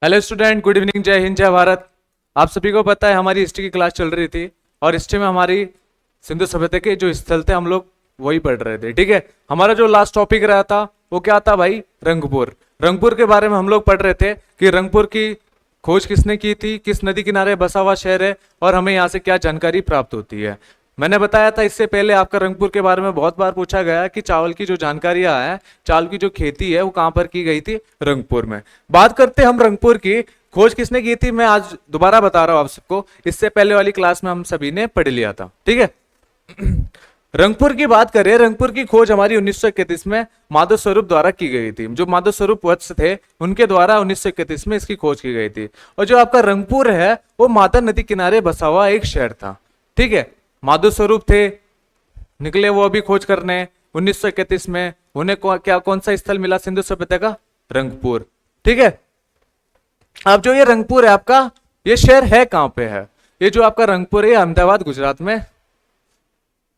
Hello student, good evening, जय हिंद, जय भारत। आप सभी को पता है हमारी हिस्ट्री की क्लास चल रही थी और हिस्ट्री में हमारी सिंधु सभ्यता के जो स्थल थे हम लोग वही पढ़ रहे थे। ठीक है, हमारा जो लास्ट टॉपिक रहा था वो क्या था भाई? रंगपुर। रंगपुर के बारे में हम लोग पढ़ रहे थे कि रंगपुर की खोज किसने की थी, किस नदी किनारे बसा हुआ शहर है और हमें यहाँ से क्या जानकारी प्राप्त होती है। मैंने बताया था इससे पहले आपका रंगपुर के बारे में बहुत बार पूछा गया कि चावल की जो जानकारियां है, चावल की जो खेती है वो कहां पर की गई थी? रंगपुर में। बात करते हम रंगपुर की। खोज किसने की थी मैं आज दोबारा बता रहा हूं आप सबको, इससे पहले वाली क्लास में हम सभी ने पढ़ लिया था। ठीक है। रंगपुर की बात करें, रंगपुर की खोज हमारी 1931 में माधव स्वरूप द्वारा की गई थी। जो माधव स्वरूप वत्स थे उनके द्वारा 1931 में इसकी खोज की गई थी। और जो आपका रंगपुर है वो माता नदी किनारे बसा हुआ एक शहर था। ठीक है, माधव स्वरूप थे, निकले वो अभी खोज करने 1931 में। उन्हें क्या कौन सा स्थल मिला सिंधु सभ्यता का? रंगपुर। ठीक है। अब जो ये रंगपुर है आपका, ये शहर है कहां पे है? ये जो आपका रंगपुर है अहमदाबाद गुजरात में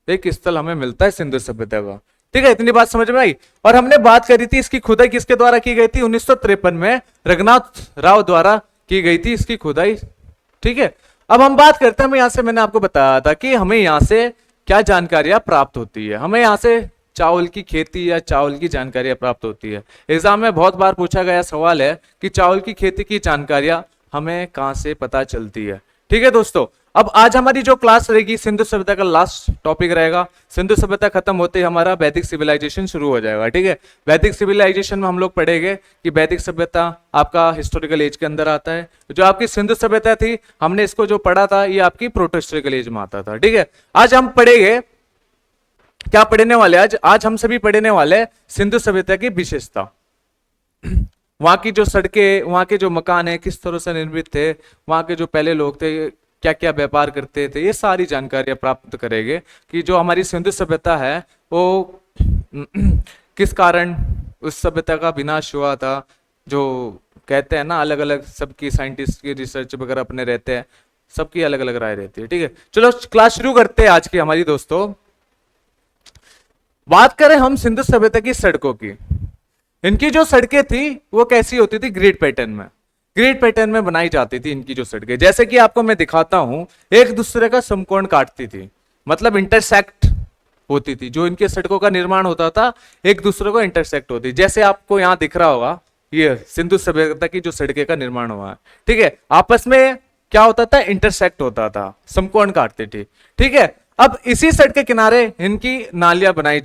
एक स्थल हमें मिलता है सिंधु सभ्यता का। ठीक है, इतनी बात समझ में आई। और हमने बात करी थी इसकी खुदाई किसके द्वारा की गई थी? 1953 में रघुनाथ राव द्वारा की गई थी इसकी खुदाई। ठीक है, अब हम बात करते हैं, हम यहां से मैंने आपको बताया था कि हमें यहां से क्या जानकारियां प्राप्त होती है। हमें यहां से चावल की खेती या चावल की जानकारियां प्राप्त होती है। एग्जाम में बहुत बार पूछा गया सवाल है कि चावल की खेती की जानकारियां हमें कहां से पता चलती है। ठीक है दोस्तों, अब आज हमारी जो क्लास रहेगी सिंधु सभ्यता का लास्ट टॉपिक रहेगा। सिंधु सभ्यता खत्म होते ही हमारा वैदिक सिविलाइजेशन शुरू हो जाएगा। ठीक है, वैदिक सिविलाइजेशन में हम लोग पढ़ेंगे कि वैदिक सभ्यता आपका हिस्टोरिकल एज के अंदर आता है। जो आपकी सिंधु सभ्यता थी, हमने इसको जो पढ़ा था ये आपकी प्रोटो हिस्टोरिकल एज में आता था। ठीक है, आज हम पढ़ेंगे, क्या पढ़ने वाले आज हम सभी पढ़ने वाले सिंधु सभ्यता की विशेषता। वहां की जो सड़कें, वहां के जो मकान है किस तरह से निर्मित थे, वहां के जो पहले लोग थे क्या क्या व्यापार करते थे, ये सारी जानकारियां प्राप्त करेंगे कि जो हमारी सिंधु सभ्यता है वो किस कारण उस सभ्यता का विनाश हुआ था। जो कहते हैं ना, अलग अलग सबकी साइंटिस्ट की रिसर्च वगैरह अपने रहते हैं, सबकी अलग अलग राय रहती है। ठीक है, चलो क्लास शुरू करते हैं आज की हमारी दोस्तों। बात करें हम सिंधु सभ्यता की सड़कों की। इनकी जो सड़कें थी वो कैसी होती थी? ग्रिड पैटर्न में, ग्रिड पैटर्न में बनाई जाती थी इनकी जो सड़कें। जैसे कि आपको मैं दिखाता हूं, एक दूसरे का समकोण काटती थी, मतलब इंटरसेक्ट होती थी। जो इनके सड़कों का निर्माण होता था एक दूसरे को इंटरसेक्ट होती। जैसे आपको यहां दिख रहा होगा, ये सिंधु सभ्यता की जो सड़कें का निर्माण हुआ है। ठीक है, आपस में क्या होता था? इंटरसेक्ट होता था, समकोण काटती थी। ठीक है, अब इसी सड़क के किनारे इनकी नालियां बनाई,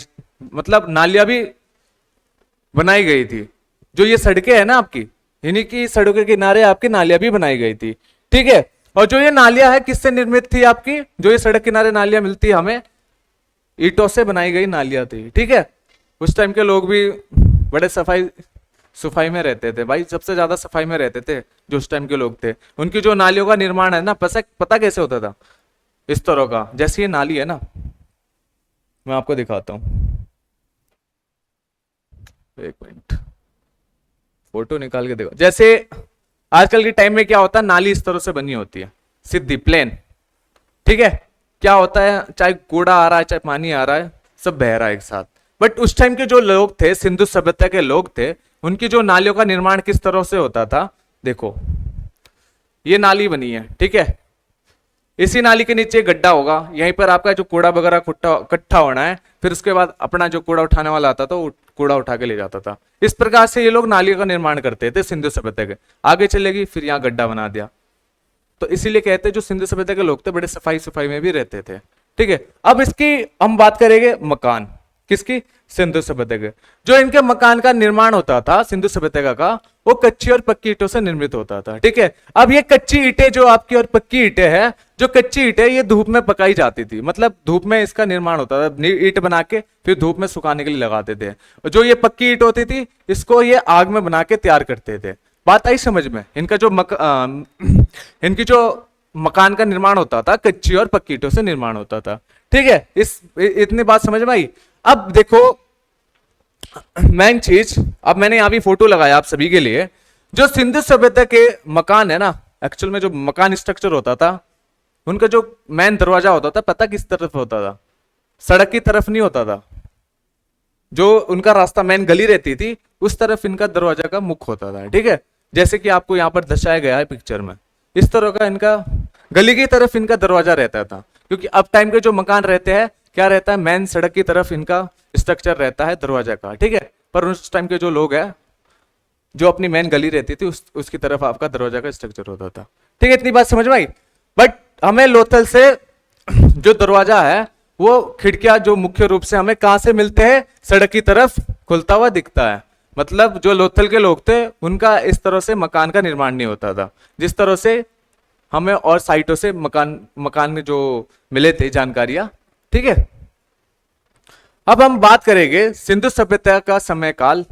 मतलब नालियां भी बनाई गई थी। जो ये सड़कें है ना आपकी, इन्हीं की सड़कों के किनारे आपकी नालियां भी बनाई गई थी। ठीक है, और जो ये नालियां है किससे निर्मित थी आपकी? जो ये सड़क किनारे नालियां मिलती है हमें, ईंटों से बनाई गई नालियां थी। ठीक है, उस टाइम के लोग भी बड़े सफाई में रहते थे भाई, सबसे ज्यादा सफाई में रहते थे जो उस टाइम के लोग थे। उनकी जो नालियों का निर्माण है ना, पता कैसे होता था? इस तरह का, जैसे ये नाली है ना, मैं आपको दिखाता हूं, एक मिनट फोटो निकाल के देखो। जैसे आजकल के टाइम में क्या होता है, नाली इस तरह से बनी होती है, सीधी प्लेन। ठीक है, क्या होता है, चाहे कूड़ा आ रहा है चाहे पानी आ रहा है, सब बह रहा है एक साथ। बट उस टाइम के जो लोग थे, सिंधु सभ्यता के लोग थे, उनकी जो नालियों का निर्माण किस तरह से होता था? देखो, ये नाली बनी है। ठीक है, इसी नाली के नीचे गड्ढा होगा, यहीं पर आपका जो कूड़ा वगैरह इकट्ठा होना है, फिर उसके बाद अपना जो कूड़ा उठाने वाला आता था वो कूड़ा उठा के ले जाता था। इस प्रकार से ये लोग नालियों का निर्माण करते थे सिंधु सभ्यता के। आगे चलेगी, फिर यहाँ गड्ढा बना दिया। तो इसीलिए कहते हैं जो सिंधु सभ्यता के लोग थे बड़े सफाई में भी रहते थे। ठीक है, अब इसकी हम बात करेंगे मकान, किसकी? सिंधु सभ्यता के। जो इनके मकान का निर्माण होता था सिंधु सभ्यता का, वो कच्ची और पक्की ईंटों से निर्मित होता था। ठीक है, अब ये कच्ची ईंटें जो आपकी और पक्की ईंटें हैं, जो कच्ची ईंटें ये धूप में पकाई जाती थी, मतलब धूप में इसका निर्माण होता था, ईंट बना के फिर धूप में सुखाने के लिए लगाते थे। और जो ये पक्की ईंट होती थी इसको ये आग में बना के तैयार करते थे। बात आई समझ में? इनका जो इनकी जो मकान का निर्माण होता था कच्ची और पक्की ईंटों से निर्माण होता था। ठीक है, इतनी बात समझ में आई। अब देखो मेन चीज, अब मैंने यहां भी फोटो लगाया आप सभी के लिए। जो सिंधु सभ्यता के मकान है ना, एक्चुअल में जो मकान स्ट्रक्चर होता था, उनका जो मेन दरवाजा होता था पता किस तरफ होता था? सड़क की तरफ नहीं होता था। जो उनका रास्ता मेन गली रहती थी उस तरफ इनका दरवाजा का मुख होता था। ठीक है, जैसे कि आपको यहाँ पर दर्शाया गया है पिक्चर में, इस तरह का इनका गली की तरफ इनका दरवाजा रहता था, क्योंकि अब टाइम के जो मकान रहते हैं क्या रहता है, मेन सड़क की तरफ इनका स्ट्रक्चर रहता है दरवाजा का, ठीक है। पर उस टाइम के जो लोग हैं, जो अपनी मेन गली रहती थी उसकी तरफ आपका दरवाजा का स्ट्रक्चर होता था, ठीक है। इतनी बात समझ में आई। बट हमें लोथल से जो दरवाजा है वो खिड़कियां जो मुख्य रूप से हमें कहां से मिलते हैं, सड़क की तरफ खुलता हुआ दिखता है। मतलब जो लोथल के लोग थे उनका इस तरह से मकान का निर्माण नहीं होता था, जिस तरह से हमें और साइटों से मकान में जो मिले थे जानकारियां, ठीक है। अब हम बात करेंगे सिंधु सभ्यता का समय काल,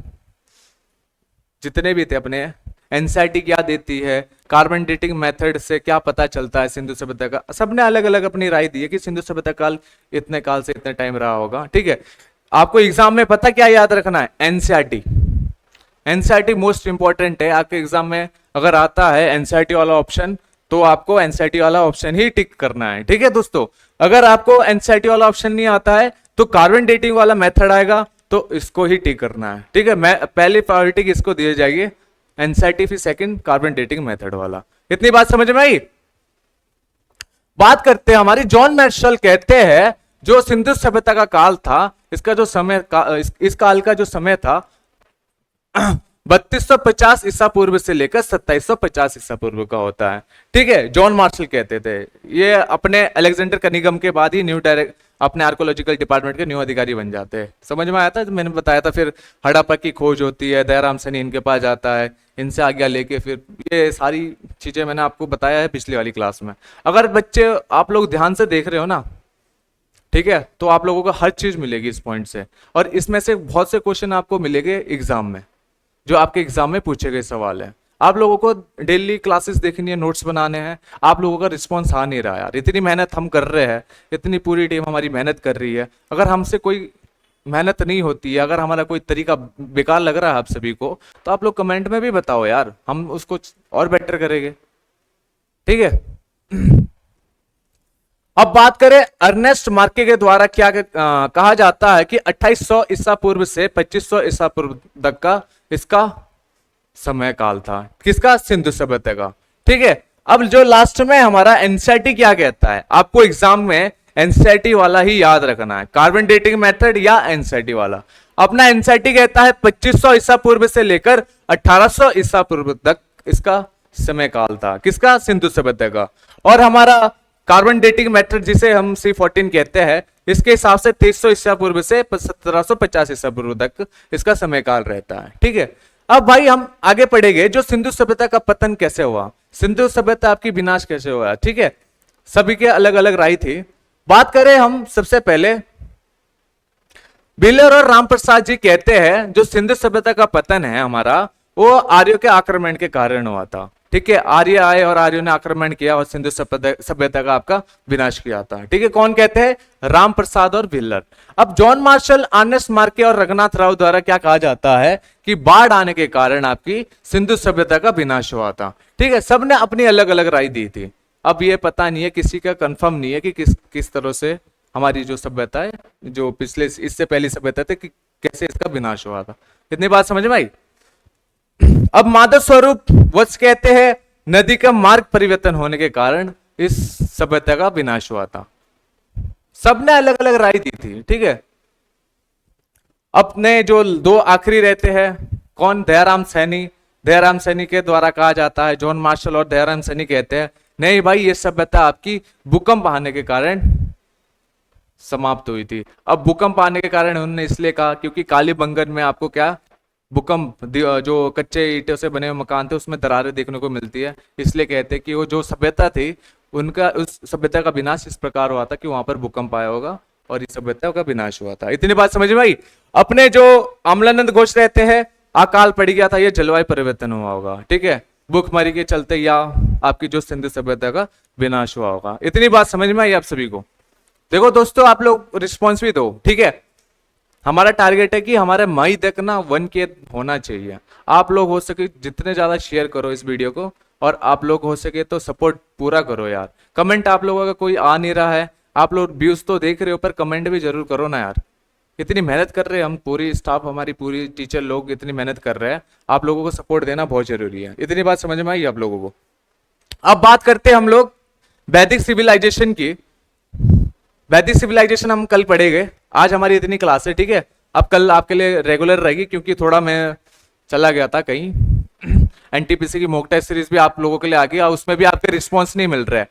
जितने भी थे अपने एनसीईआरटी क्या देती है, कार्बन डेटिंग मेथड से क्या पता चलता है सिंधु सभ्यता का, सबने अलग अलग अपनी राय दी है कि सिंधु सभ्यता काल इतने काल से इतने टाइम रहा होगा, ठीक है। आपको एग्जाम में पता क्या याद रखना है, एनसीईआरटी। एनसीईआरटी मोस्ट इंपॉर्टेंट है आपके एग्जाम में, अगर आता है एनसीईआरटी वाला ऑप्शन तो आपको एनसीईआरटी वाला ऑप्शन ही टिक करना है, ठीक है दोस्तों। अगर आपको एनसीईआरटी वाला ऑप्शन नहीं आता है तो कार्बन डेटिंग वाला मेथड आएगा तो इसको ही टिक करना है, ठीक है। मैं पहली प्रायोरिटी किसको दी जाएगी, एनसीईआरटी, फिर सेकंड कार्बन डेटिंग मेथड वाला। इतनी बात समझ में आई। बात करते हैं हमारी, जॉन मार्शल कहते हैं जो सिंधु सभ्यता का काल था, इसका जो समय इस काल का जो समय था 3250 ईसा पूर्व से लेकर 2750 ईसा पूर्व का होता है, ठीक है। जॉन मार्शल कहते थे, ये अपने अलेक्जेंडर कनिंघम के बाद ही न्यू डायरेक्ट अपने आर्कोलॉजिकल डिपार्टमेंट के न्यू अधिकारी बन जाते हैं। समझ में आया था, मैंने बताया था। फिर हड़प्पा की खोज होती है, दयाराम सैनी इनके पास जाता है, इनसे आज्ञा लेके फिर ये सारी चीजें मैंने आपको बताया है पिछली वाली क्लास में। अगर बच्चे आप लोग ध्यान से देख रहे हो ना, ठीक है, तो आप लोगों को हर चीज मिलेगी इस पॉइंट से, और इसमें से बहुत से क्वेश्चन आपको मिलेंगे एग्जाम में, जो आपके एग्जाम में पूछे गए सवाल है। आप लोगों को डेली क्लासेस देखनी है, नोट्स बनाने हैं, आप लोगों का रिस्पॉन्स आ नहीं रहा यार। इतनी मेहनत हम कर रहे हैं, इतनी पूरी टीम हमारी मेहनत कर रही है, अगर हमसे कोई मेहनत नहीं होती है, अगर हमारा कोई तरीका बेकार लग रहा है आप सभी को, तो आप लोग कमेंट में भी बताओ यार, हम उसको और बेटर करेंगे, ठीक है। अब बात करें अर्नेस्ट मार्के के द्वारा क्या कहा जाता है कि 2800 ईसा पूर्व से 2500 ईसा पूर्व तक का इसका समय काल था, किसका, सिंधु सभ्यता का, ठीक है। अब जो लास्ट में हमारा एनसीईआरटी क्या कहता है, आपको एग्जाम में एनसीईआरटी वाला ही याद रखना है, कार्बन डेटिंग मेथड या एनसीईआरटी वाला। अपना एनसीईआरटी कहता है 2500 ईसा पूर्व से लेकर 1800 ईसा पूर्व तक इसका समय काल था, किसका, सिंधु सभ्यता का। और हमारा कार्बन डेटिंग मेथड जिसे हम C14 कहते हैं, इसके हिसाब से 2300 ईसा पूर्व से 1750 ईसा पूर्व तक इसका समय काल रहता है, ठीक है। अब भाई हम आगे पढ़ेंगे, जो सिंधु सभ्यता का पतन कैसे हुआ, सिंधु सभ्यता आपकी विनाश कैसे हुआ, ठीक है। सभी के अलग अलग राय थी। बात करें हम सबसे पहले, बिलर और रामप्रसाद जी कहते हैं जो सिंधु सभ्यता का पतन है हमारा, वो आर्यों के आक्रमण के कारण हुआ था, ठीक है। आर्य आए और आर्यों ने आक्रमण किया और सिंधु सभ्यता का आपका विनाश किया था, ठीक है। कौन कहते हैं, रामप्रसाद और बिलर। अब जॉन मार्शल, अर्नेस्ट मार्के और रघुनाथ राव द्वारा क्या कहा जाता है कि बाढ़ आने के कारण आपकी सिंधु सभ्यता का विनाश हुआ था, ठीक है। सबने अपनी अलग अलग राय दी थी। अब ये पता नहीं है, किसी का कंफर्म नहीं है कि किस तरह से हमारी जो सभ्यता है, जो पिछले इससे पहली सभ्यता थी, कि कैसे इसका विनाश हुआ था। इतनी बात समझ में आई। अब माधव स्वरूप वत्स कहते हैं नदी का मार्ग परिवर्तन होने के कारण इस सभ्यता का विनाश हुआ था। सबने अलग अलग राय दी थी, ठीक है। अपने जो दो आखिरी रहते हैं, कौन, दयाराम सैनी। दयाराम सैनी के द्वारा कहा जाता है, जॉन मार्शल और दयाराम सैनी कहते हैं नहीं भाई, ये सभ्यता आपकी भूकंप आने के कारण समाप्त हुई थी। अब भूकंप आने के कारण उन्होंने इसलिए कहा क्योंकि कालीबंगन में आपको क्या, भूकंप, जो कच्चे ईंटों से बने हुए मकान थे उसमें दरारें देखने को मिलती है, इसलिए कहते हैं कि वो जो सभ्यता थी उनका, उस सभ्यता का विनाश इस प्रकार हुआ था कि वहां पर भूकंप आया होगा और इस सभ्यता का विनाश हुआ था। इतनी बात समझ में आई। अपने जो अमलानंद घोष रहते हैं, अकाल पड़ गया था, ये जलवायु परिवर्तन हुआ होगा, ठीक है। भूखमरी के चलते या आपकी जो सिंधु सभ्यता का विनाश हुआ होगा। इतनी बात समझ में आई आप सभी को। देखो दोस्तों, आप लोग रिस्पॉन्स भी दो, ठीक है। हमारा टारगेट है कि हमारे मई तक ना 1K होना चाहिए। आप लोग हो सके जितने ज्यादा शेयर करो इस वीडियो को, और आप लोग हो सके तो सपोर्ट पूरा करो यार। कमेंट आप लोगों का कोई आ नहीं रहा है, आप लोग व्यूज तो देख रहे हो पर कमेंट भी जरूर करो ना यार, इतनी मेहनत कर रहे हैं हम, पूरी स्टाफ हमारी, पूरी टीचर लोग इतनी मेहनत कर रहे हैं, आप लोगों को सपोर्ट देना बहुत जरूरी है। इतनी बात समझ में आई आप लोगों को? अब बात करते हैं हम लोग वैदिक सिविलाइजेशन की। वैदिक सिविलाइजेशन हम कल पढ़ेंगे, आज हमारी इतनी क्लास है, ठीक है। अब कल आपके लिए रेगुलर रहेगी, क्योंकि थोड़ा मैं चला गया था कहीं। एनटीपीसी की मॉक टेस्ट सीरीज भी आप लोगों के लिए आ गई, और उसमें भी आपके रिस्पॉन्स नहीं मिल रहा है।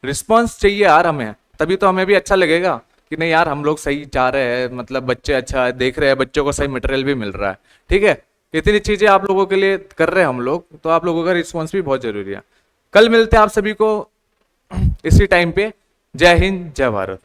रिस्पॉन्स चाहिए यार हमें, तभी तो हमें भी अच्छा लगेगा कि नहीं यार हम लोग सही जा रहे हैं, मतलब बच्चे अच्छा देख रहे हैं, बच्चों को सही मटेरियल भी मिल रहा है, ठीक है। इतनी चीजें आप लोगों के लिए कर रहे हैं हम लोग, तो आप लोगों का रिस्पॉन्स भी बहुत जरूरी है। कल मिलते हैं आप सभी को इसी टाइम पे। जय हिंद, जय भारत।